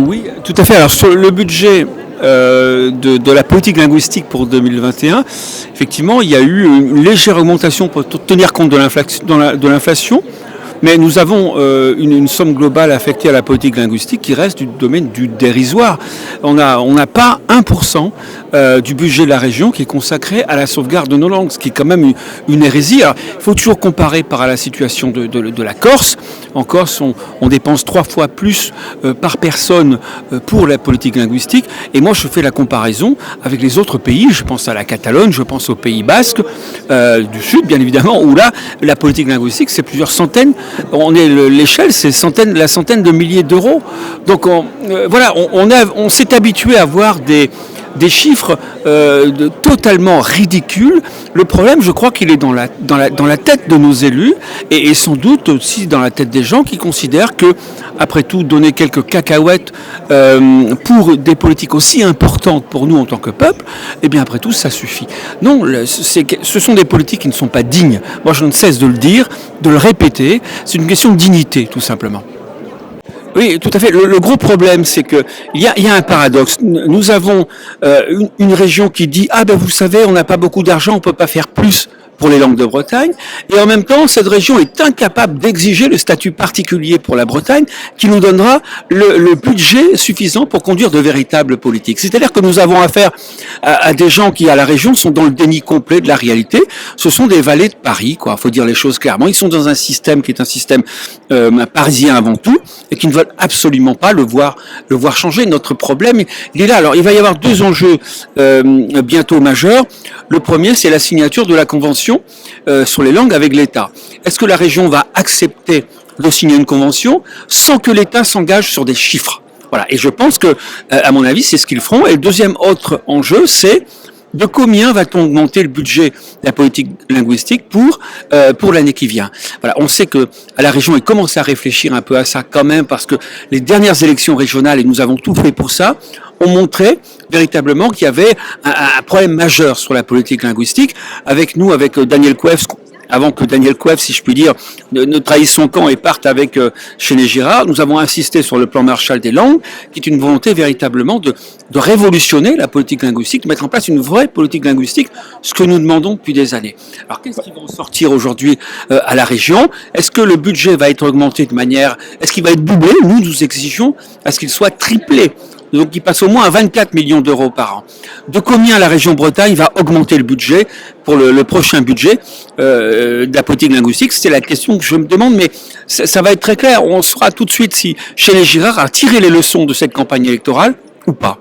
Oui, tout à fait. Alors sur le budget de la politique linguistique pour 2021, effectivement, il y a eu une légère augmentation pour tenir compte de l'inflation. Mais nous avons une somme globale affectée à la politique linguistique qui reste du domaine du dérisoire. On n'a pas 1% du budget de la région qui est consacré à la sauvegarde de nos langues, ce qui est quand même une hérésie. Alors, il faut toujours comparer par à la situation de la Corse. En Corse, on dépense 3 fois plus par personne pour la politique linguistique. Et moi, je fais la comparaison avec les autres pays. Je pense à la Catalogne, je pense au Pays Basque du Sud, bien évidemment, où là, la politique linguistique, c'est plusieurs centaines. L'échelle, c'est la centaine de milliers d'euros. Donc on s'est habitué à voir des chiffres totalement ridicules. Le problème, je crois qu'il est dans la tête de nos élus et sans doute aussi dans la tête des gens qui considèrent que, après tout, donner quelques cacahuètes pour des politiques aussi importantes pour nous en tant que peuple, eh bien après tout, ça suffit. Non, ce sont des politiques qui ne sont pas dignes. Moi, je ne cesse de le dire, de le répéter. C'est une question de dignité, tout simplement. Oui, tout à fait. Le gros problème, c'est que il y a un paradoxe. Nous avons une région qui dit ah ben vous savez, on n'a pas beaucoup d'argent, on peut pas faire plus pour les langues de Bretagne, et en même temps, cette région est incapable d'exiger le statut particulier pour la Bretagne qui nous donnera le budget suffisant pour conduire de véritables politiques. C'est-à-dire que nous avons affaire à des gens qui, à la région, sont dans le déni complet de la réalité. Ce sont des valets de Paris, quoi. Faut dire les choses clairement. Ils sont dans un système qui est un système parisien avant tout, et qui ne veulent absolument pas le voir changer. Notre problème, il est là. Alors, il va y avoir deux enjeux bientôt majeurs. Le premier, c'est la signature de la convention sur les langues avec l'État. Est-ce que la région va accepter de signer une convention sans que l'État s'engage sur des chiffres? Voilà. Et je pense que, à mon avis, c'est ce qu'ils feront. Et le deuxième autre enjeu, c'est de combien va-t-on augmenter le budget de la politique linguistique pour l'année qui vient. Voilà, on sait que à la région, ils commencent à réfléchir un peu à ça quand même, parce que les dernières élections régionales, et nous avons tout fait pour ça, ont montré véritablement qu'il y avait un problème majeur sur la politique linguistique. Avec nous, avec Daniel Coefs, avant que Daniel Coefs, si je puis dire, ne trahisse son camp et parte avec Chéné Girard, nous avons insisté sur le plan Marshall des langues, qui est une volonté véritablement de révolutionner la politique linguistique, de mettre en place une vraie politique linguistique, ce que nous demandons depuis des années. Alors qu'est-ce qui va en sortir aujourd'hui à la région? Est-ce que le budget va être augmenté de manière... Est-ce qu'il va être doublé? Nous exigeons à ce qu'il soit triplé. Donc il passe au moins à 24 millions d'euros par an. De combien la région Bretagne va augmenter le budget pour le prochain budget de la politique linguistique? C'est la question que je me demande, mais ça va être très clair. On saura tout de suite si Chéné Girard a tiré les leçons de cette campagne électorale ou pas.